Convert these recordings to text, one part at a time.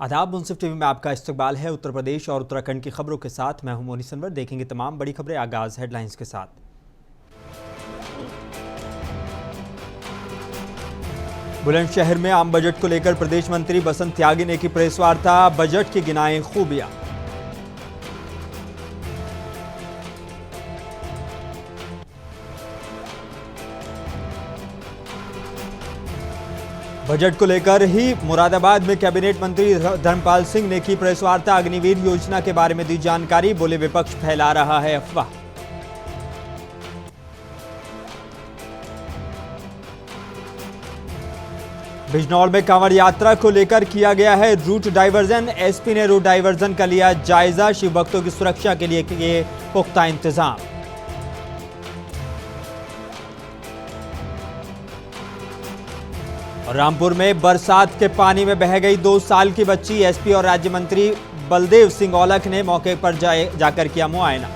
आदाब। मुंसिफ टीवी में आपका इस्तकबाल है। उत्तर प्रदेश और उत्तराखंड की खबरों के साथ मैं हूं मोनी सनवर। देखेंगे तमाम बड़ी खबरें। आगाज हेडलाइंस के साथ। बुलंदशहर में आम बजट को लेकर प्रदेश मंत्री बसंत त्यागी ने की प्रेस वार्ता। बजट की गिनाएं खूबियां। बजट को लेकर ही मुरादाबाद में कैबिनेट मंत्री धर्मपाल सिंह ने की प्रेस वार्ता। अग्निवीर योजना के बारे में दी जानकारी। बोले विपक्ष फैला रहा है अफवाह। बिजनौर में कांवड़ यात्रा को लेकर किया गया है रूट डाइवर्जन। एसपी ने रूट डाइवर्जन का लिया जायजा। शिव भक्तों की सुरक्षा के लिए किए पुख्ता इंतजाम। और रामपुर में बरसात के पानी में बह गई 2 साल की बच्ची। एसपी और राज्य मंत्री बलदेव सिंह औलख ने मौके पर जाकर किया मुआयना।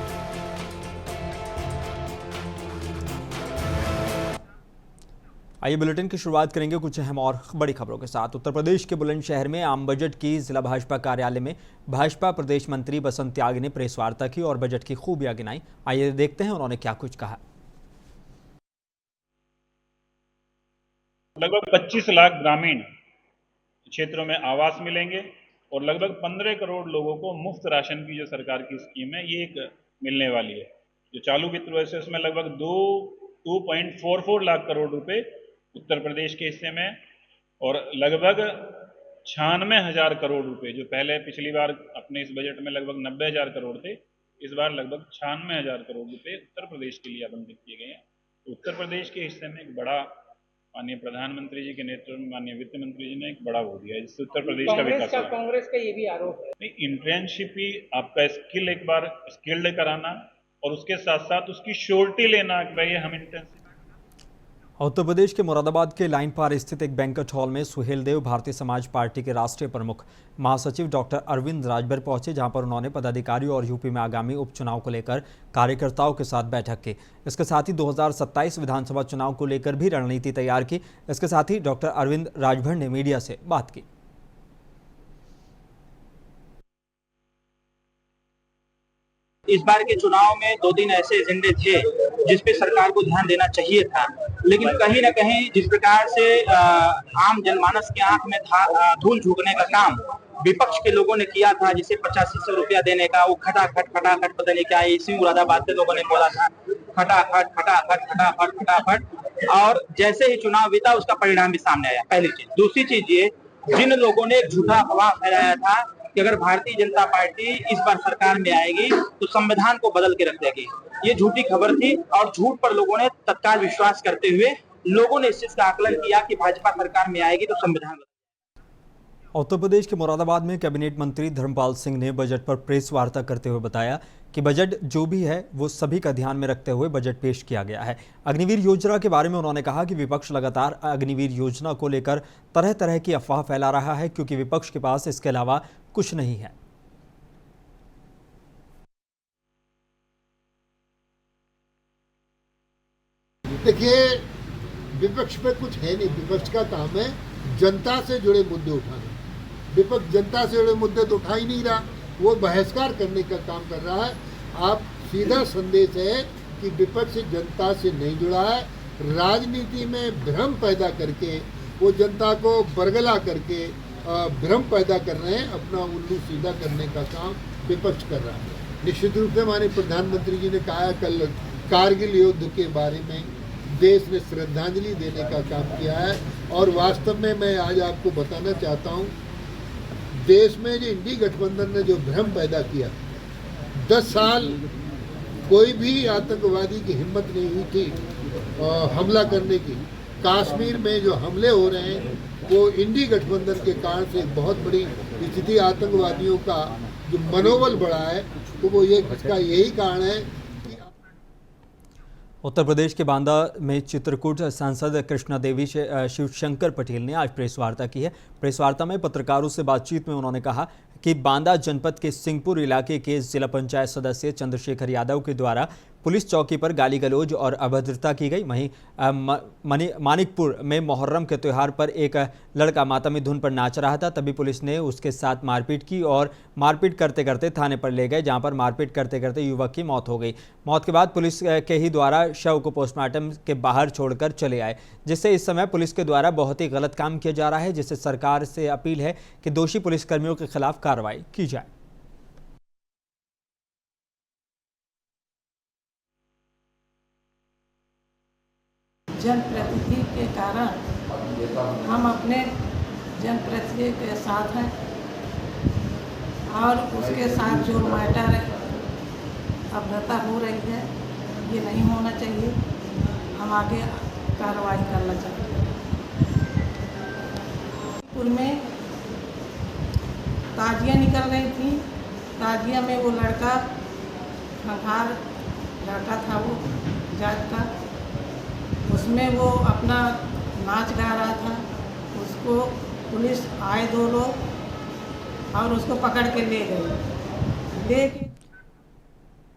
आइए बुलेटिन की शुरुआत करेंगे कुछ अहम और बड़ी खबरों के साथ। उत्तर प्रदेश के बुलंदशहर में आम बजट की जिला भाजपा कार्यालय में भाजपा प्रदेश मंत्री बसंत त्यागी ने प्रेस वार्ता की और बजट की खूबियां गिनाई। आइए देखते हैं उन्होंने क्या कुछ कहा। लगभग 25 लाख ग्रामीण क्षेत्रों में आवास मिलेंगे और लगभग 15 करोड़ लोगों को मुफ्त राशन की जो सरकार की स्कीम है ये एक मिलने वाली है। जो चालू वित्त वर्ष है उसमें लगभग 2.44 लाख करोड़ रुपए उत्तर प्रदेश के हिस्से में और लगभग 96,000 करोड़ रुपए, जो पहले पिछली बार अपने इस बजट में लगभग 90,000 करोड़ थे, इस बार लगभग 96,000 करोड़ रुपए उत्तर प्रदेश के लिए आवंटित किए गए हैं। उत्तर प्रदेश के हिस्से में एक बड़ा माननीय प्रधानमंत्री जी के नेतृत्व में माननीय वित्त मंत्री जी ने एक बड़ा वो दिया है जिससे उत्तर प्रदेश का विकास हुआ। कांग्रेस का ये भी आरोप है। नहीं, इंटर्नशिप ही आपका स्किल एक बार स्किल्ड कराना और उसके साथ साथ उसकी श्योरिटी लेना कि भाई हम इंटर्नशिप। उत्तर प्रदेश के मुरादाबाद के लाइन पार स्थित एक बैंक्वेट हॉल में सुहेल देव भारतीय समाज पार्टी के राष्ट्रीय प्रमुख महासचिव डॉक्टर अरविंद राजभर पहुंचे, जहां पर उन्होंने पदाधिकारियों और यूपी में आगामी उपचुनाव को लेकर कार्यकर्ताओं के साथ बैठक की। इसके साथ ही 2027 विधानसभा चुनाव को लेकर भी रणनीति तैयार की। इसके साथ ही डॉक्टर अरविंद राजभर ने मीडिया से बात की। इस बार के चुनाव में 2-3 ऐसे एजेंडे थे जिस पे सरकार को ध्यान देना चाहिए था, लेकिन कहीं न कहीं जिस प्रकार से आम जनमानस के आंख में धूल झोंकने का काम विपक्ष के लोगों ने किया था, जिसे 8500 रुपया देने का, वो खटाखट पता नहीं क्या इसी मुरादाबाद के लोगों ने बोला था, खटाखट। और जैसे ही चुनाव बीता उसका परिणाम भी सामने आया। पहली चीज। दूसरी चीज ये, जिन लोगों ने झूठा अफवाह फैलाया था कि अगर भारतीय जनता पार्टी इस बार सरकार में आएगी तो संविधान को बदल के रख देगी, ये झूठी खबर थी और झूठ पर लोगों ने तत्काल विश्वास करते हुए लोगों ने इस चीज का आकलन किया कि भाजपा सरकार में आएगी तो संविधान। उत्तर प्रदेश के मुरादाबाद में कैबिनेट मंत्री धर्मपाल सिंह ने बजट पर प्रेस वार्ता करते हुए बताया कि बजट जो भी है वो सभी का ध्यान में रखते हुए बजट पेश किया गया है। अग्निवीर योजना के बारे में उन्होंने कहा कि विपक्ष लगातार अग्निवीर योजना को लेकर तरह तरह की अफवाह फैला रहा है, क्योंकि विपक्ष के पास इसके अलावा कुछ नहीं है। देखिए, विपक्ष पे कुछ है नहीं। विपक्ष का काम है जनता से जुड़े मुद्दे उठाना। विपक्ष जनता से जुड़े मुद्दे तो उठा ही नहीं रहा, वो बहिष्कार करने का काम कर रहा है। आप सीधा संदेश है कि विपक्ष जनता से नहीं जुड़ा है, राजनीति में भ्रम पैदा करके वो जनता को बरगला करके भ्रम पैदा कर रहे हैं। अपना उल्लू सीधा करने का काम विपक्ष कर रहा है। निश्चित रूप से माननीय प्रधानमंत्री जी ने कहा कल कारगिल युद्ध के बारे में देश ने श्रद्धांजलि देने का काम किया है और वास्तव में मैं आज आपको बताना चाहता हूं, देश में जो इंडी गठबंधन ने जो भ्रम पैदा किया, 10 साल कोई भी आतंकवादी की हिम्मत नहीं हुई थी हमला करने की। कश्मीर में जो हमले हो रहे हैं वो इंडी गठबंधन के कारण से बहुत बड़ी स्थिति, आतंकवादियों का जो मनोबल बढ़ा है तो वो इसका यही कारण है। उत्तर प्रदेश के बांदा में चित्रकूट सांसद कृष्णा देवी शिवशंकर पटेल ने आज प्रेस वार्ता की है। प्रेस वार्ता में पत्रकारों से बातचीत में उन्होंने कहा कि बांदा जनपद के सिंहपुर इलाके के जिला पंचायत सदस्य चंद्रशेखर यादव के द्वारा पुलिस चौकी पर गाली गलौज और अभद्रता की गई। वहीं मानिकपुर में मुहर्रम के त्यौहार पर एक लड़का मातमी धुन पर नाच रहा था, तभी पुलिस ने उसके साथ मारपीट की और मारपीट करते करते थाने पर ले गए, जहां पर मारपीट करते करते युवक की मौत हो गई। मौत के बाद पुलिस के ही द्वारा शव को पोस्टमार्टम के बाहर छोड़कर चले आए, जिससे इस समय पुलिस के द्वारा बहुत ही गलत काम किया जा रहा है, जिससे सरकार से अपील है कि दोषी पुलिसकर्मियों के खिलाफ कार्रवाई की जाए। जनप्रतिनिधि के कारण हम अपने जनप्रतिनिधि के साथ हैं और उसके साथ जो मैटर अभद्रता हो रही है ये नहीं होना चाहिए, हम आगे कार्रवाई करना चाहिए। पुर में ताजिया निकल रही थी, ताजिया में वो लड़का खंखार लड़का था, वो जात का, उसमें वो अपना नाच गा रहा था। उसको पुलिस आए 2 लोग और उसको पकड़ के ले गए।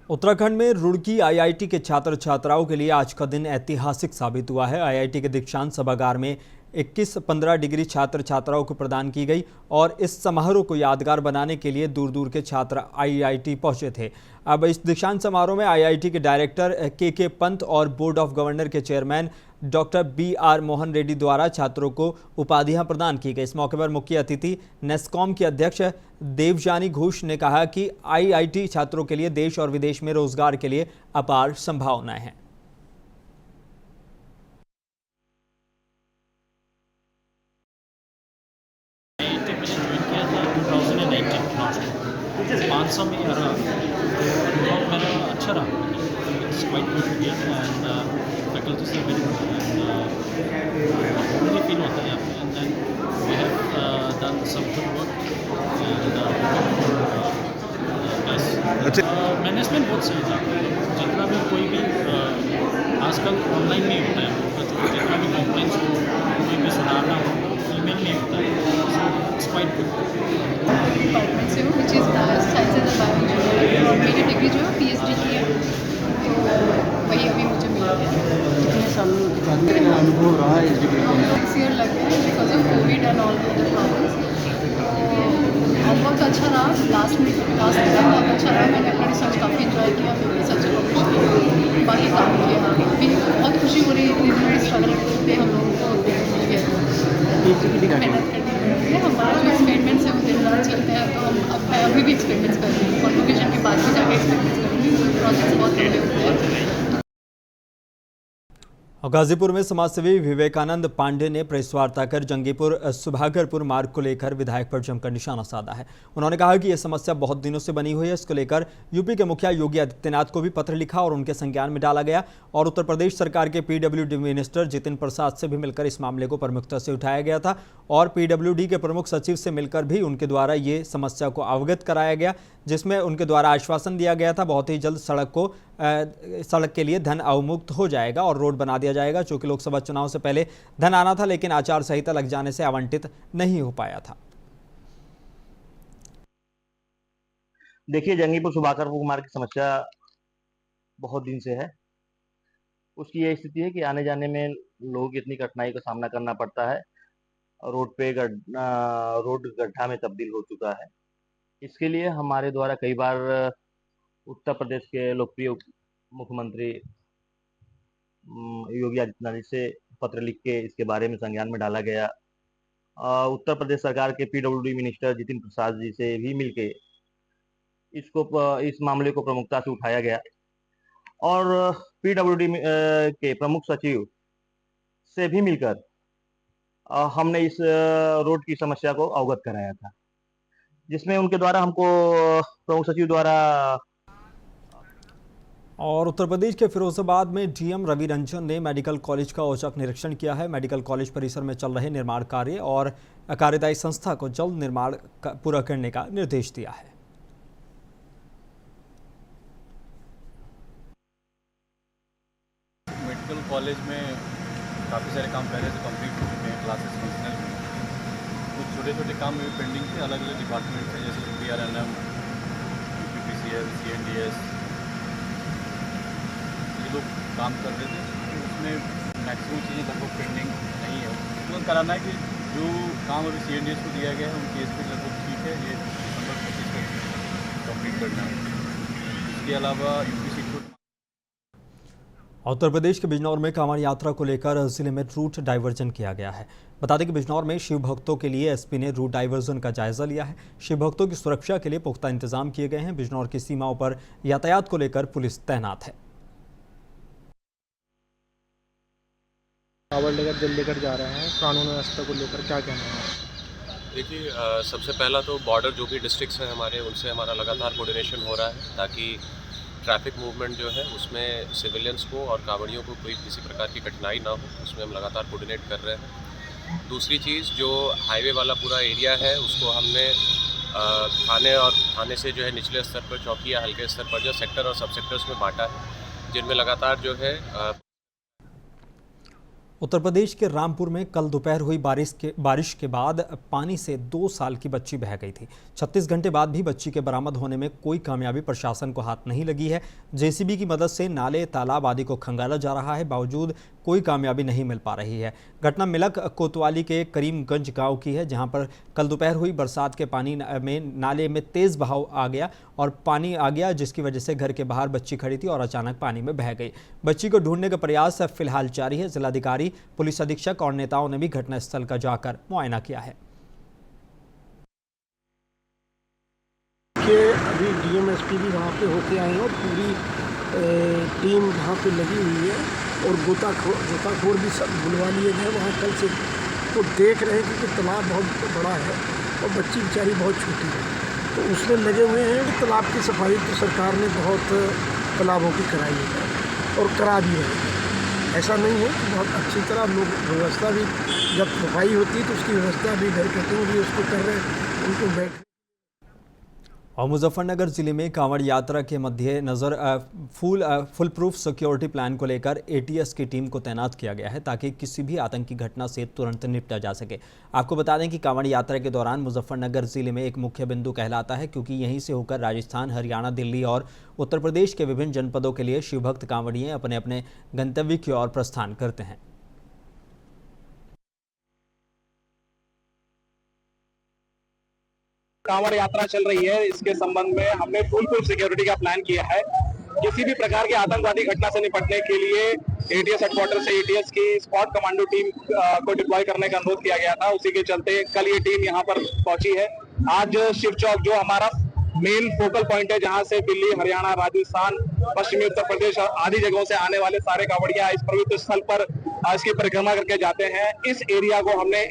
उत्तराखंड में रुड़की आईआईटी के छात्र छात्राओं के लिए आज का दिन ऐतिहासिक साबित हुआ है। आईआईटी के दीक्षांत सभागार में 21-15 डिग्री छात्र छात्राओं को प्रदान की गई और इस समारोह को यादगार बनाने के लिए दूर दूर के छात्र आईआईटी पहुंचे थे। अब इस दीक्षांत समारोह में आईआईटी के डायरेक्टर के पंत और बोर्ड ऑफ गवर्नर के chairman doctor BR Mohan Reddy द्वारा छात्रों को उपाधियां प्रदान की गई। इस मौके पर मुख्य अतिथि नेस्कॉम के अध्यक्ष देवजानी घोष ने कहा कि आईआईटी छात्रों के लिए देश और विदेश में रोजगार के लिए अपार संभावनाएं हैं। में 500 में रहा, मेरा अच्छा रहा, it's quite good and faculty से very good and really feel होता है यहाँ पे and then we have done some good work and management बहुत सही था। जितना भी कोई भी आजकल ऑनलाइन नहीं होता है, तो जितना भी कंप्लेंट्स हो, कोई भी सुधारना हो, ईमेल नहीं होता है, so it's quite good. Department से हूँ which is science and biology और मेरी डिग्री जो है PhD की है, तो वही अभी मुझे मिला है। कितने सालों का अनुभव रहा है इस डिग्री को? 6 ईयर लग गए because of Covid and all other problems. बहुत अच्छा रहा, लास्ट टाइम बहुत अच्छा रहा। मैंने अपना रिसर्च काफ़ी इन्जॉय किया, फिर रिसर्च पब्लिश किया, बाकी काम किया। अभी बहुत खुशी हो रही है, इतनी स्ट्रगल पे हम लोगों को मिल गया, मेहनत करनी है। हमारा जो एक्सपेरिमेंट्स है वो दिन रात चलते हैं, तो हम अब मैं अभी भी एक्सपेरिमेंट्स कर रही हूँ, कॉन्वोकेशन के बाद भी जाकर एक्सपेरिमेंट्स करूँगी। प्रोजेक्ट्स बहुत बड़े होते हैं। गाजीपुर में समाजसेवी विवेकानंद पांडे ने प्रेस वार्ता कर जंगीपुर सुभागरपुर मार्ग को लेकर विधायक पर जमकर निशाना साधा है। उन्होंने कहा कि यह समस्या बहुत दिनों से बनी हुई है। इसको लेकर यूपी के मुखिया योगी आदित्यनाथ को भी पत्र लिखा और उनके संज्ञान में डाला गया और उत्तर प्रदेश सरकार के PWD मिनिस्टर जितिन प्रसाद से भी मिलकर इस मामले को प्रमुखता से उठाया गया था और PWD के प्रमुख सचिव से मिलकर भी उनके द्वारा ये समस्या को अवगत कराया गया, जिसमें उनके द्वारा आश्वासन दिया गया था बहुत ही जल्द सड़क के लिए धन अवमुक्त हो जाएगा और रोड बना दिया जाएगा। चूंकि लोकसभा चुनाव से पहले धन आना था, लेकिन आचार संहिता लग जाने से आवंटित नहीं हो पाया था। देखिए, जंगीपुर सुभागरपुर मार्ग की समस्या बहुत दिन से है। उसकी यह स्थिति है कि आने जाने में लोगों की इतनी कठिनाई का सामना करना पड़ता है। रोड गड्ढा में तब्दील हो चुका है। इसके लिए हमारे द्वारा कई बार उत्तर प्रदेश के लोकप्रिय मुख्यमंत्री योगी आदित्यनाथ से पत्र लिख के इसके बारे में संज्ञान में डाला गया। उत्तर प्रदेश सरकार के PWD मिनिस्टर जितिन प्रसाद जी से भी मिलके इस मामले को प्रमुखता से उठाया गया और PWD के प्रमुख सचिव से भी मिलकर हमने इस रोड की समस्या को अवगत कराया था, जिसमें उनके द्वारा हमको प्रमुख सचिव द्वारा। और उत्तर प्रदेश के फिरोजाबाद में DM रवि रंजन ने मेडिकल कॉलेज का औचक निरीक्षण किया है। मेडिकल कॉलेज परिसर में चल रहे निर्माण कार्य और कार्यदायी संस्था को जल्द निर्माण पूरा करने का निर्देश दिया है। मेडिकल कॉलेज में काफ़ी सारे काम पहले से कंप्लीट हो चुके हैं, क्लासेस फंक्शनल में। कुछ छोटे छोटे काम में पेंडिंग थे अलग अलग डिपार्टमेंट से, जैसे PRNM, UPPCL, CNDS, लोग काम कर रहे थे, तो उसमें मैक्सिमम चीज़ें लगभग पेंडिंग नहीं है। तो कराना है कि जो काम अभी CNDS को दिया गया है उनकी SP लगभग ठीक है, ये दिसंबर 25 तक कंप्लीट करना है। इसके अलावा UP सीट को उत्तर प्रदेश के बिजनौर में कांवड़ यात्रा को लेकर जिले में रूट डाइवर्जन किया गया है। बता दें कि बिजनौर में शिव भक्तों के लिए एसपी ने रूट डाइवर्जन का जायजा लिया है। शिव भक्तों की सुरक्षा के लिए पुख्ता इंतजाम किए गए हैं। बिजनौर की सीमाओं पर यातायात को लेकर पुलिस तैनात है। कांवड़ लेकर जल लेकर जा रहे हैं, कानून व्यवस्था को लेकर क्या कहना है? देखिए, सबसे पहला तो बॉर्डर जो भी डिस्ट्रिक्ट्स हैं हमारे, उनसे हमारा लगातार कोऑर्डिनेशन हो रहा है ताकि ट्रैफिक मूवमेंट जो है उसमें सिविलियंस को और कांवड़ियों को कोई किसी प्रकार की कठिनाई ना हो, उसमें हम लगातार कोऑर्डिनेट कर रहे हैं। दूसरी चीज़, जो हाईवे वाला पूरा एरिया है उसको हमने थाने से जो है निचले स्तर पर चौकी या हल्के स्तर पर जो सेक्टर और सब सेक्टर्स में बांटा है, जिनमें लगातार जो है उत्तर प्रदेश के रामपुर में कल दोपहर हुई बारिश के बाद पानी से 2 साल की बच्ची बह गई थी। 36 घंटे बाद भी बच्ची के बरामद होने में कोई कामयाबी प्रशासन को हाथ नहीं लगी है। जेसीबी की मदद से नाले, तालाब आदि को खंगाला जा रहा है, बावजूद कोई कामयाबी नहीं मिल पा रही है। घटना मिलक कोतवाली के करीमगंज गांव की है, जहां पर कल दोपहर हुई बरसात के पानी में नाले में तेज बहाव आ गया और पानी आ गया, जिसकी वजह से घर के बाहर बच्ची खड़ी थी और अचानक पानी में बह गई। बच्ची को ढूंढने का प्रयास फिलहाल जारी है। जिलाधिकारी, पुलिस अधीक्षक और नेताओं ने भी घटनास्थल का जाकर मुआयना किया है। अभी DMSP भी वहाँ पे होके आए हैं और पूरी टीम वहाँ पे लगी हुई है और गोताखोर भी सब बुलवा लिए गए वहाँ कल से। तो देख रहे हैं कि तालाब बहुत बड़ा है और बच्ची बेचारी बहुत छोटी है, तो उसमें लगे हुए हैं कि तालाब की सफाई तो सरकार ने बहुत तालाबों की कराई है और करा भी रहे हैं। ऐसा नहीं है कि बहुत अच्छी तरह लोग व्यवस्था भी, जब सफाई होती है तो उसकी व्यवस्था भी, घर कटिंग भी उसको कर रहे हैं, उनको बैठ। और मुजफ्फरनगर जिले में कांवड़ यात्रा के मद्देनजर फुल प्रूफ सिक्योरिटी प्लान को लेकर ATS की टीम को तैनात किया गया है, ताकि किसी भी आतंकी घटना से तुरंत निपटा जा सके। आपको बता दें कि कांवड़ यात्रा के दौरान मुजफ्फरनगर जिले में एक मुख्य बिंदु कहलाता है, क्योंकि यहीं से होकर राजस्थान, हरियाणा, दिल्ली और उत्तर प्रदेश के विभिन्न जनपदों के लिए शिवभक्त कांवड़िए अपने अपने गंतव्य की ओर प्रस्थान करते हैं। कांवड़ यात्रा चल रही है, इसके संबंध में हमने फुल प्रूफ सिक्योरिटी का प्लान किया है। किसी भी प्रकार की आतंकवादी घटना से निपटने के लिए ATS हेडक्वार्टर से ATS की स्पॉट कमांडो टीम को डिप्लॉय करने का अनुरोध किया गया था। उसी के चलते कल ये टीम यहाँ पर पहुंची है। आज शिव चौक जो हमारा मेन फोकल पॉइंट है, जहाँ से दिल्ली, हरियाणा, राजस्थान, पश्चिमी उत्तर प्रदेश और आदि जगहों से आने वाले सारे कांवड़िया इस पवित्र स्थल पर इसकी परिक्रमा करके जाते हैं। इस एरिया को हमने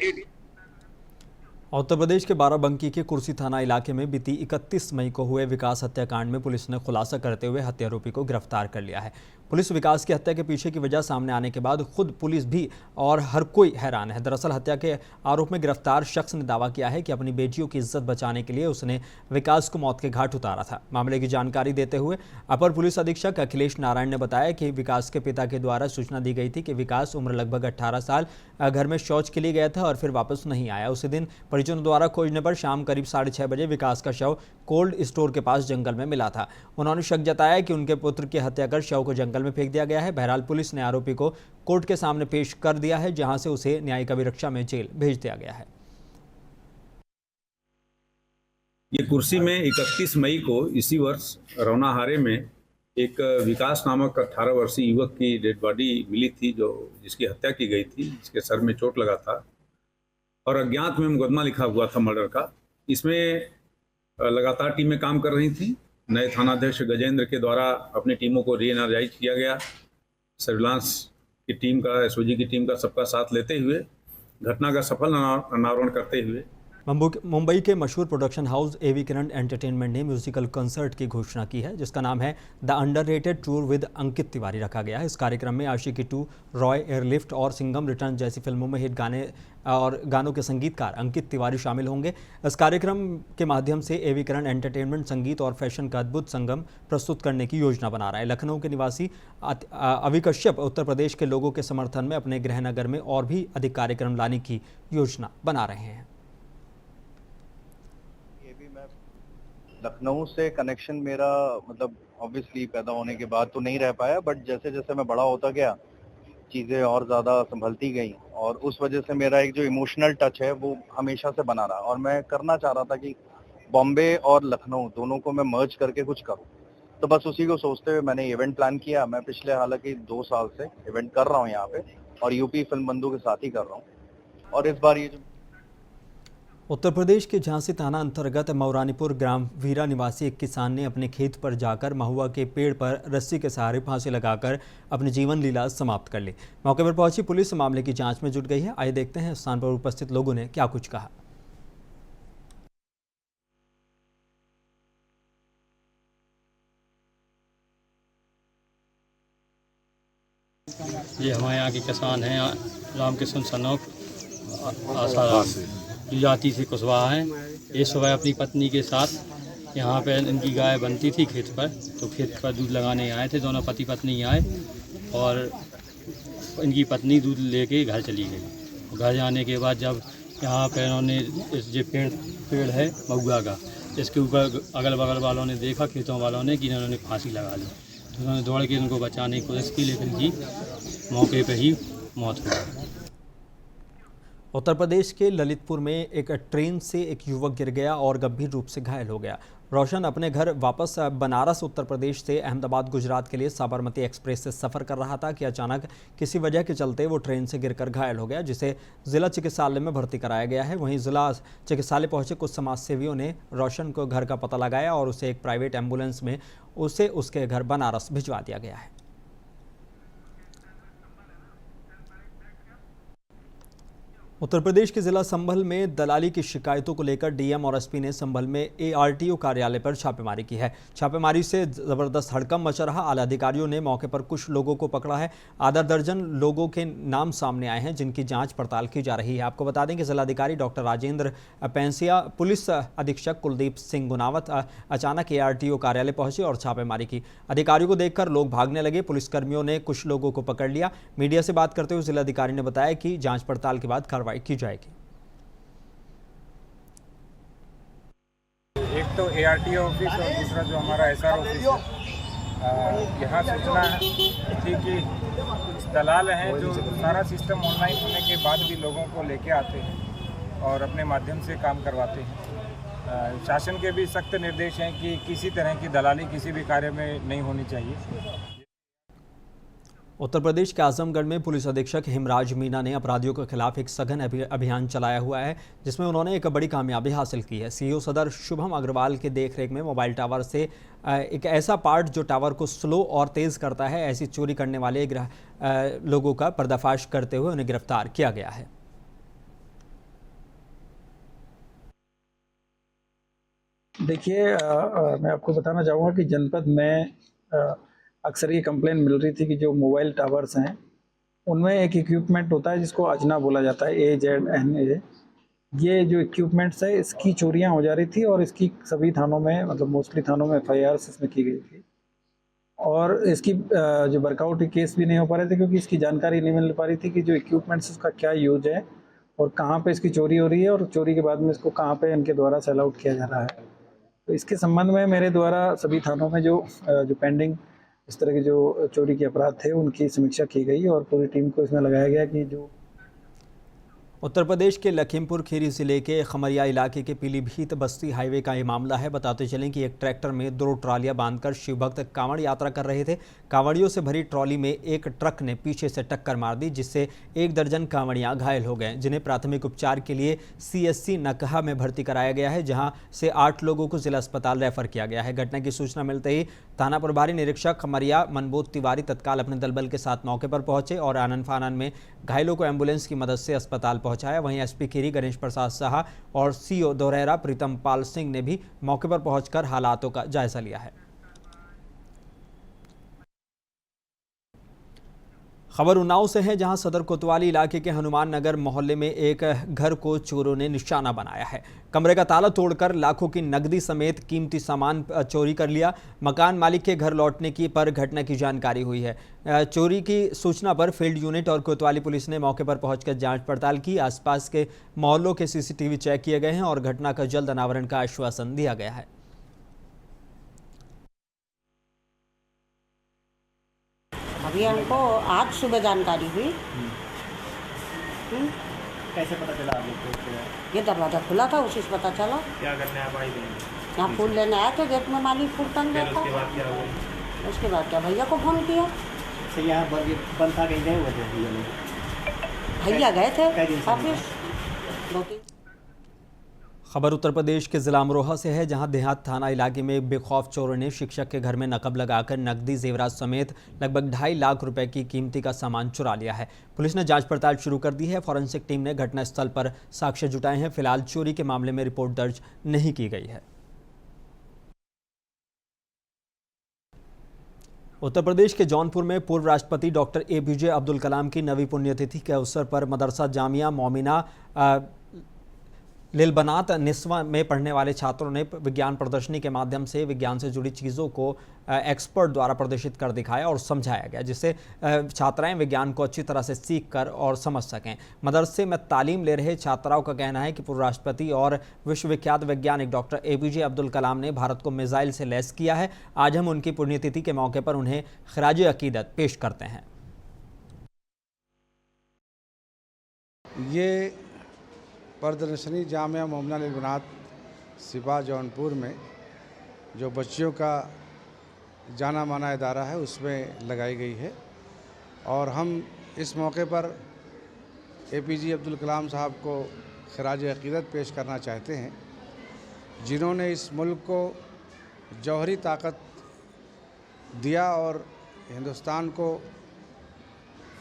उत्तर प्रदेश के बाराबंकी के कुर्सी थाना इलाके में बीती 31 मई को हुए विकास हत्याकांड में पुलिस ने खुलासा करते हुए हत्यारोपी को गिरफ्तार कर लिया है। पुलिस विकास की हत्या के पीछे की वजह सामने आने के बाद खुद पुलिस भी और हर कोई हैरान है। दरअसल हत्या के आरोप में गिरफ्तार शख्स ने दावा किया है कि अपनी बेटियों की इज्जत बचाने के लिए उसने विकास को मौत के घाट उतारा था। मामले की जानकारी देते हुए अपर पुलिस अधीक्षक अखिलेश नारायण ने बताया कि विकास के पिता के द्वारा सूचना दी गई थी कि विकास उम्र लगभग 18 साल घर में शौच के लिए गया था और फिर वापस नहीं आया। उसी दिन परिजनों द्वारा खोजने पर शाम करीब 6:30 बजे विकास का शव कोल्ड स्टोर के पास जंगल में मिला था। उन्होंने शक जताया कि उनके पुत्र की हत्या कर शव को जंगल में फेंक दिया गया है। बहरहाल पुलिस ने आरोपी को कोर्ट के सामने पेश कर दिया है, जहां से उसे न्यायिक अभिरक्षा में जेल भेज दिया गया है। ये कुर्सी में 31 मई को इसी वर्ष रौनाहारे में एक विकास नामक 18 वर्षीय युवक की डेड बॉडी मिली थी, जिसकी हत्या की गई थी, जिसके सर में चोट लगा था और अज्ञात में मुकदमा लिखा हुआ था मर्डर का। इसमें लगातार टीमें काम कर रही थी। नए थानाध्यक्ष गजेंद्र के द्वारा अपनी टीमों को रीएनर्जाइज किया गया। सर्विलांस की टीम का, SOG की टीम का सबका साथ लेते हुए घटना का सफल अनावरण करते हुए मुंबई के मशहूर प्रोडक्शन हाउस AV किरण एंटरटेनमेंट ने म्यूजिकल कंसर्ट की घोषणा की है, जिसका नाम है the underrated tour with Ankit Tiwari रखा गया है। इस कार्यक्रम में आशिकी 2, रॉय, एयरलिफ्ट और सिंघम रिटर्न जैसी फिल्मों में हिट गाने और गानों के संगीतकार अंकित तिवारी शामिल होंगे। इस कार्यक्रम के माध्यम से AV किरण एंटरटेनमेंट संगीत और फैशन का अद्भुत संगम प्रस्तुत करने की योजना बना रहा है। लखनऊ के निवासी अवि कश्यप उत्तर प्रदेश के लोगों के समर्थन में अपने गृहनगर में और भी अधिक कार्यक्रम लाने की योजना बना रहे हैं। लखनऊ से कनेक्शन मेरा मतलब ऑब्वियसली पैदा होने के बाद तो नहीं रह पाया, बट जैसे जैसे मैं बड़ा होता गया चीज़ें और ज़्यादा संभलती गई और उस वजह से मेरा एक जो इमोशनल टच है वो हमेशा से बना रहा और मैं करना चाह रहा था कि बॉम्बे और लखनऊ दोनों को मैं मर्ज करके कुछ करूं। तो बस उसी को सोचते हुए मैंने इवेंट प्लान किया। मैं पिछले हालांकि 2 साल से इवेंट कर रहा हूं यहाँ पे और यूपी फिल्म बंधु के साथ ही कर रहा हूँ। और इस बार ये जो उत्तर प्रदेश के झांसी थाना अंतर्गत मौरानीपुर ग्राम वीरा निवासी एक किसान ने अपने खेत पर जाकर महुआ के पेड़ पर रस्सी के सहारे फांसी लगाकर अपनी जीवन लीला समाप्त कर ली। मौके पर पहुंची पुलिस मामले की जांच में जुट गई है। आइए देखते हैं स्थान पर उपस्थित लोगों ने क्या कुछ कहा। ये हमारे यहाँ के किसान हैं, रामकृष्ण सनौक आसाराम जाति से कुशवाहा हैं। ये सुबह अपनी पत्नी के साथ यहाँ पे इनकी गाय बनती थी खेत पर, तो खेत पर दूध लगाने आए थे। दोनों पति पत्नी आए और इनकी पत्नी दूध लेके घर चली गई। घर जाने के बाद जब यहाँ पे इन्होंने इस जो पेड़ है महुआ का, इसके ऊपर अगल बगल वालों ने देखा, खेतों वालों ने, कि इन्होंने फांसी लगा ली। तो उन्होंने दौड़ के इनको बचाने की कोशिश की, लेकिन इनकी मौके पर ही मौत हो गई। उत्तर प्रदेश के ललितपुर में एक ट्रेन से एक युवक गिर गया और गंभीर रूप से घायल हो गया। रोशन अपने घर वापस बनारस उत्तर प्रदेश से अहमदाबाद गुजरात के लिए साबरमती एक्सप्रेस से सफ़र कर रहा था कि अचानक किसी वजह के चलते वो ट्रेन से गिरकर घायल हो गया, जिसे जिला चिकित्सालय में भर्ती कराया गया है। वहीं जिला चिकित्सालय पहुंचे कुछ समाजसेवियों ने रोशन को घर का पता लगाया और उसे एक प्राइवेट एम्बुलेंस में उसे उसके घर बनारस भिजवा दिया गया है। उत्तर प्रदेश के जिला संभल में दलाली की शिकायतों को लेकर डीएम और एसपी ने संभल में एआरटीओ कार्यालय पर छापेमारी की है। छापेमारी से जबरदस्त हड़कंप मचा रहा। आला अधिकारियों ने मौके पर कुछ लोगों को पकड़ा है। आधा दर्जन लोगों के नाम सामने आए हैं जिनकी जांच पड़ताल की जा रही है। आपको बता दें कि जिलाधिकारी डॉक्टर राजेंद्र पेंसिया, पुलिस अधीक्षक कुलदीप सिंह गुनावत अचानक एआरटीओ कार्यालय पहुंचे और छापेमारी की। अधिकारियों को देखकर लोग भागने लगे। पुलिसकर्मियों ने कुछ लोगों को पकड़ लिया। मीडिया से बात करते हुए जिलाधिकारी ने बताया कि जांच पड़ताल के बाद कार्रवाई की जाएगी। एक तो एआरटीओ ऑफिस और दूसरा जो हमारा एसआर ऑफिस है, यहाँ सूचना थी कि कुछ दलाल हैं जो सारा सिस्टम ऑनलाइन होने के बाद भी लोगों को लेके आते हैं और अपने माध्यम से काम करवाते हैं। शासन के भी सख्त निर्देश हैं कि किसी तरह की दलाली किसी भी कार्य में नहीं होनी चाहिए। उत्तर प्रदेश के आजमगढ़ में पुलिस अधीक्षक हिमराज मीना ने अपराधियों के खिलाफ एक सघन अभियान चलाया हुआ है, जिसमें उन्होंने एक बड़ी कामयाबी हासिल की है। सीईओ सदर शुभम अग्रवाल के देखरेख में मोबाइल टावर से एक ऐसा पार्ट जो टावर को स्लो और तेज़ करता है, ऐसी चोरी करने वाले लोगों का पर्दाफाश करते हुए उन्हें गिरफ्तार किया गया है। देखिए, मैं आपको बताना चाहूँगा कि जनपद में अक्सर ये कंप्लेन मिल रही थी कि जो मोबाइल टावर्स हैं उनमें एक इक्विपमेंट होता है जिसको अजना बोला जाता है, AZNA। ये जो इक्विपमेंट्स है इसकी चोरियां हो जा रही थी और इसकी सभी थानों में, मतलब मोस्टली थानों में FIRs इसमें की गई थी और इसकी जो वर्कआउट केस भी नहीं हो पा रहे थे क्योंकि इसकी जानकारी नहीं मिल पा रही थी कि जो इक्विपमेंट्स उसका क्या यूज है और कहाँ पे इसकी चोरी हो रही है और चोरी के बाद में इसको कहाँ पे इनके द्वारा सेल आउट किया जा रहा है। तो इसके संबंध में मेरे द्वारा सभी थानों में जो पेंडिंग इस तरह के जो चोरी के अपराध थे उनकी समीक्षा की गई और पूरी टीम को इसमें लगाया गया कि जो उत्तर प्रदेश के लखीमपुर खीरी जिले के खमरिया इलाके के पीलीभीत बस्ती हाईवे का ये मामला है। बताते चलें कि एक ट्रैक्टर में 2 ट्रॉलियां बांधकर शिवभक्त कांवड़ यात्रा कर रहे थे। कांवड़ियों से भरी ट्रॉली में एक ट्रक ने पीछे से टक्कर मार दी, जिससे 1 दर्जन कांवड़ियां घायल हो गए, जिन्हें प्राथमिक उपचार के लिए CSC नकहा में भर्ती कराया गया है, जहाँ से 8 लोगों को जिला अस्पताल रेफर किया गया है। घटना की सूचना मिलते ही थाना प्रभारी निरीक्षक खमरिया मनबोध तिवारी तत्काल अपने दलबल के साथ मौके पर पहुंचे और आनन फानन में घायलों को एम्बुलेंस की मदद से अस्पताल पहुंचाया। वहीं एसपी खीरी गणेश प्रसाद साहा और CO दोरहरा प्रीतम पाल सिंह ने भी मौके पर पहुंचकर हालातों का जायजा लिया है। खबर उन्नाव से है, जहां सदर कोतवाली इलाके के हनुमान नगर मोहल्ले में एक घर को चोरों ने निशाना बनाया है। कमरे का ताला तोड़कर लाखों की नकदी समेत कीमती सामान चोरी कर लिया। मकान मालिक के घर लौटने की पर घटना की जानकारी हुई है। चोरी की सूचना पर फील्ड यूनिट और कोतवाली पुलिस ने मौके पर पहुंचकर जांच पड़ताल की। आसपास के मोहल्लों के CCTV चेक किए गए हैं और घटना का जल्द अनावरण का आश्वासन दिया गया है। अभी हमको आज सुबह जानकारी हुई। कैसे पता चला आपको? ये दरवाज़ा खुला था, उसी से पता चला। क्या करने आप आई थी? यहाँ फूल लेने आए थे, गेट में माली फूल टंग गया था। उसके बाद क्या हुआ? उसके बाद क्या, भैया को फ़ोन किया। सही, यहाँ बंद था, कहीं गए हुए थे भैया लोग? भैया गए थे कै दिन से ऑफिस। 2-3 खबर उत्तर प्रदेश के जिला अमरोहा से है, जहां देहात थाना इलाके में एक बेखौफ चोरों ने शिक्षक के घर में नकब लगाकर नकदी, जेवरात समेत लगभग 2.5 लाख रुपए की कीमती का सामान चुरा लिया है। पुलिस ने जांच पड़ताल शुरू कर दी है। फॉरेंसिक टीम ने घटनास्थल पर साक्ष्य जुटाए हैं। फिलहाल चोरी के मामले में रिपोर्ट दर्ज नहीं की गई है। उत्तर प्रदेश के जौनपुर में पूर्व राष्ट्रपति डॉक्टर APJ अब्दुल कलाम की 9वीं पुण्यतिथि के अवसर पर मदरसा जामिया मोमिना लिलबनात निस्वा में पढ़ने वाले छात्रों ने विज्ञान प्रदर्शनी के माध्यम से विज्ञान से जुड़ी चीज़ों को एक्सपर्ट द्वारा प्रदर्शित कर दिखाया और समझाया गया, जिससे छात्राएं विज्ञान को अच्छी तरह से सीख कर और समझ सकें। मदरसे में तालीम ले रहे छात्राओं का कहना है कि पूर्व राष्ट्रपति और विश्वविख्यात वैज्ञानिक डॉक्टर APJ अब्दुल कलाम ने भारत को मिसाइल से लैस किया है। आज हम उनकी पुण्यतिथि के मौके पर उन्हें खराज अकीदत पेश करते हैं। ये प्रदर्शनी जामिया मोमिना लिलबनात सिपा जौनपुर में जो बच्चियों का जाना माना इदारा है उसमें लगाई गई है और हम इस मौके पर APJ अब्दुल कलाम साहब को खराज अकीदत पेश करना चाहते हैं, जिन्होंने इस मुल्क को जौहरी ताकत दिया और हिंदुस्तान को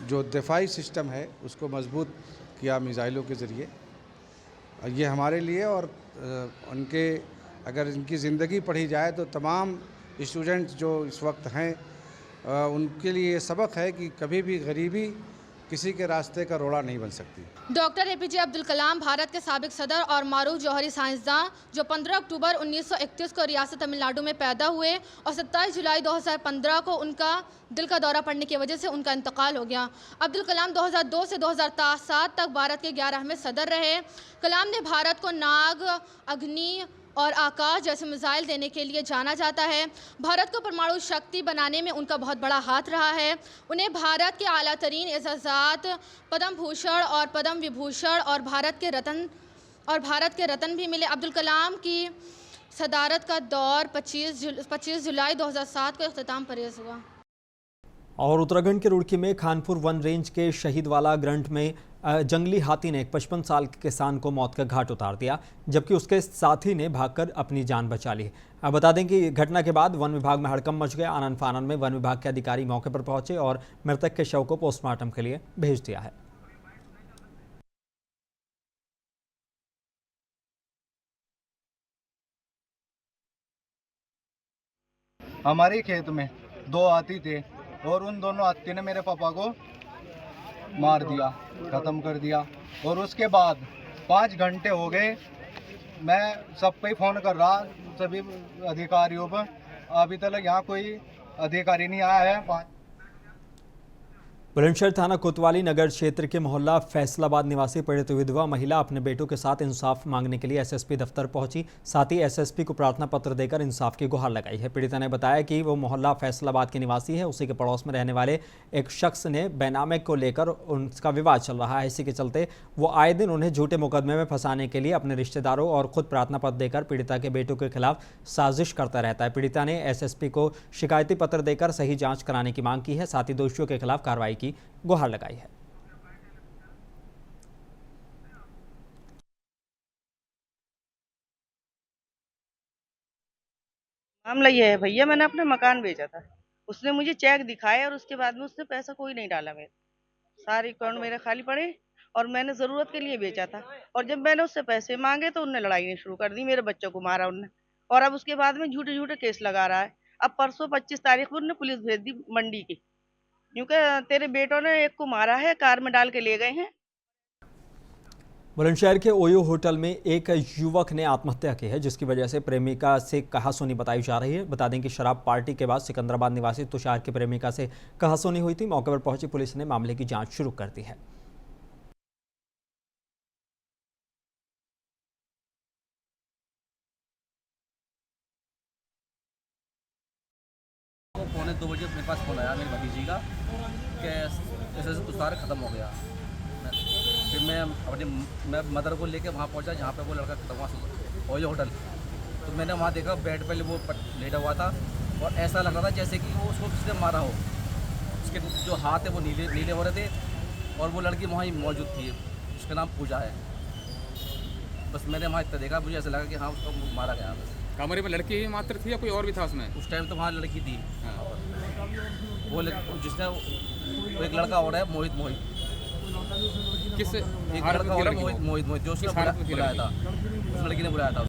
जो दिफाई सिस्टम है उसको मजबूत किया मिसाइलों के ज़रिए। ये हमारे लिए और उनके अगर इनकी ज़िंदगी पढ़ी जाए तो तमाम स्टूडेंट्स जो इस वक्त हैं उनके लिए ये सबक है कि कभी भी गरीबी किसी के रास्ते का रोड़ा नहीं बन सकती। डॉक्टर APJ अब्दुल कलाम भारत के साबिक सदर और मारूफ जौहरी साइंसदान जो 15 अक्टूबर 1931 को रियासत तमिलनाडु में पैदा हुए और 27 जुलाई 2015 को उनका दिल का दौरा पड़ने की वजह से उनका इंतकाल हो गया। अब्दुल कलाम 2002 से 2007 तक भारत के 11वें सदर रहे। कलाम ने भारत को नाग, अग्नि और आकाश जैसे मिसाइल देने के लिए जाना जाता है। भारत को परमाणु शक्ति बनाने में उनका बहुत बड़ा हाथ रहा है। उन्हें भारत के आला तरीन एजाज़ात पद्म भूषण और पद्म विभूषण और भारत के रत्न भी मिले। अब्दुल कलाम की सदारत का दौर 25 जुलाई 2007 को इख्तिताम परेज हुआ। और उत्तराखंड के रुड़की में खानपुर वन रेंज के शहीदवाला ग्रंट में जंगली हाथी ने एक 55 साल के किसान को मौत का घाट उतार दिया, जबकि उसके साथी ने भागकर अपनी जान बचा ली। अब बता दें कि घटना के बाद वन विभाग में हड़कंप मच गया। आनन फानन में वन विभाग के अधिकारी मौके पर पहुंचे और मृतक के शव को पोस्टमार्टम के लिए भेज दिया है। हमारे खेत में 2 हाथी थे और उन दोनों हाथी ने मेरे पापा को मार दिया, ख़त्म कर दिया। और उसके बाद 5 घंटे हो गए, मैं सबको ही फ़ोन कर रहा, सभी अधिकारियों पर, अभी तक यहाँ कोई अधिकारी नहीं आया है। बुलंदशहर थाना कोतवाली नगर क्षेत्र के मोहल्ला फैसलाबाद निवासी पीड़ित विधवा महिला अपने बेटों के साथ इंसाफ मांगने के लिए SSP दफ्तर पहुंची। साथ ही SSP को प्रार्थना पत्र देकर इंसाफ की गुहार लगाई है। पीड़िता ने बताया कि वो मोहल्ला फैसलाबाद के निवासी है। उसी के पड़ोस में रहने वाले एक शख्स ने बेनामे को लेकर उनका विवाद चल रहा है। इसी के चलते वो आए दिन उन्हें झूठे मुकदमे में फंसाने के लिए अपने रिश्तेदारों और खुद प्रार्थना पत्र देकर पीड़िता के बेटों के खिलाफ साजिश करता रहता है। पीड़िता ने SSP को शिकायती पत्र देकर सही जाँच कराने की मांग की है। साथ ही दोषियों के खिलाफ कार्रवाई की गुहार लगाई है। मामला ये है भैया, मैंने अपना मकान बेचा था, उसने मुझे चेक दिखाया और उसके बाद में उसने पैसा कोई नहीं डाला। मेरे सारे अकाउंट मेरे खाली पड़े और मैंने जरूरत के लिए बेचा था। और जब मैंने उससे पैसे मांगे तो उनने लड़ाई शुरू कर दी, मेरे बच्चों को मारा उनने। और अब उसके बाद में झूठे झूठे केस लगा रहा है। अब परसों 25 तारीख को उन्होंने पुलिस भेज दी मंडी की, क्योंकि तेरे बेटों ने एक को मारा है, कार में डाल के ले गए हैं। बुलंदशहर के ओयो होटल में एक युवक ने आत्महत्या की है, जिसकी वजह से प्रेमिका से कहासुनी बताई जा रही है। बता दें कि शराब पार्टी के बाद सिकंदराबाद निवासी तुषार की प्रेमिका से कहासुनी हुई थी। मौके पर पहुंची पुलिस ने मामले की जांच शुरू कर दी है। 2:45 बजे मेरे पास फ़ोन आया मेरी भतीजी का कि ऐसे उतार ख़त्म हो गया। फिर मैं मदर को लेके वहाँ पहुँचा जहाँ पे वो लड़का खत्म हुआ, ओयो होटल। तो मैंने वहाँ देखा बेड पे वो लेटा हुआ था और ऐसा लग रहा था जैसे कि वो उसको किसी ने मारा हो। उसके जो हाथ है वो नीले हो रहे थे और वो लड़की वहाँ ही मौजूद थी, उसका नाम पूजा है। बस मैंने वहाँ इतना देखा, मुझे ऐसा लगा कि हाँ उसको मारा गया। बस कमरे में लड़की ही मात्र थी या कोई और भी था उसमें? उस टाइम तो वहाँ लड़की थी। वो जिसने वो एक लड़का और है मोहित किस एक लड़का और है मोहित जो उसने बुलाया था, उस लड़की ने बुलाया था।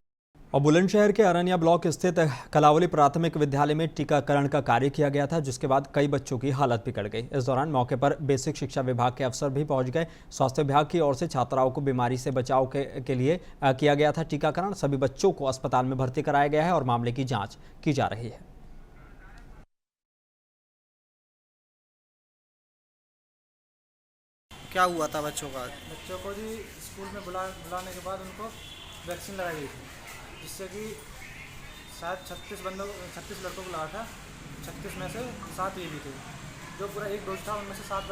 और बुलंदशहर के अरनिया ब्लॉक स्थित कलावली प्राथमिक विद्यालय में टीकाकरण का कार्य किया गया था, जिसके बाद कई बच्चों की हालत बिगड़ गई। इस दौरान मौके पर बेसिक शिक्षा विभाग के अफसर भी पहुंच गए। स्वास्थ्य विभाग की ओर से छात्राओं को बीमारी से बचाव के लिए किया गया था टीकाकरण। सभी बच्चों को अस्पताल में भर्ती कराया गया है और मामले की जाँच की जा रही है। क्या हुआ था बच्चों का? बच्चों को जी स्कूल में बुलाने के बाद उनको वैक्सीन लगाई गई थी, जिससे कि शायद 36 लड़कों को लगा था। 36 में से 7 ये भी थे। जो पूरा एक डोज था उनमें से 7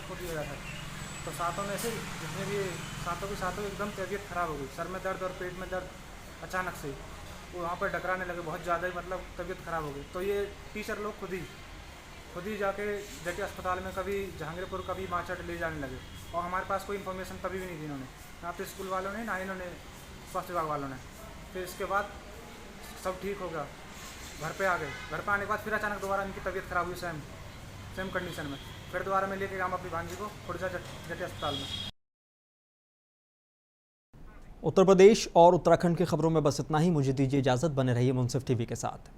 को दिया गया था। तो 7 में से जितने भी 7 एकदम तबीयत खराब हो गई। सर में दर्द और पेट में दर्द अचानक से वो वहाँ पर डकराने लगे, बहुत ज़्यादा ही मतलब तबीयत खराब हो गई। तो ये टीचर लोग खुद ही जाके जेके अस्पताल में कभी जहांगीरपुर कभी माचट ले जाने लगे और हमारे पास कोई इन्फॉर्मेशन कभी भी नहीं दी इन्होंने, ना तो स्कूल वालों ने ना इन्होंने स्वास्थ्य विभाग वालों ने। फिर इसके बाद सब ठीक हो गया, घर पे आ गए। घर पे आने के बाद फिर अचानक दोबारा इनकी तबीयत खराब हुई सेम कंडीशन में। फिर दोबारा मैं लेके गया अपनी भांजी को खुर्जा जेके अस्पताल में। उत्तर प्रदेश और उत्तराखंड की खबरों में बस इतना ही। मुझे दीजिए इजाज़त, बने रहिए मुंसिफ टीवी के साथ।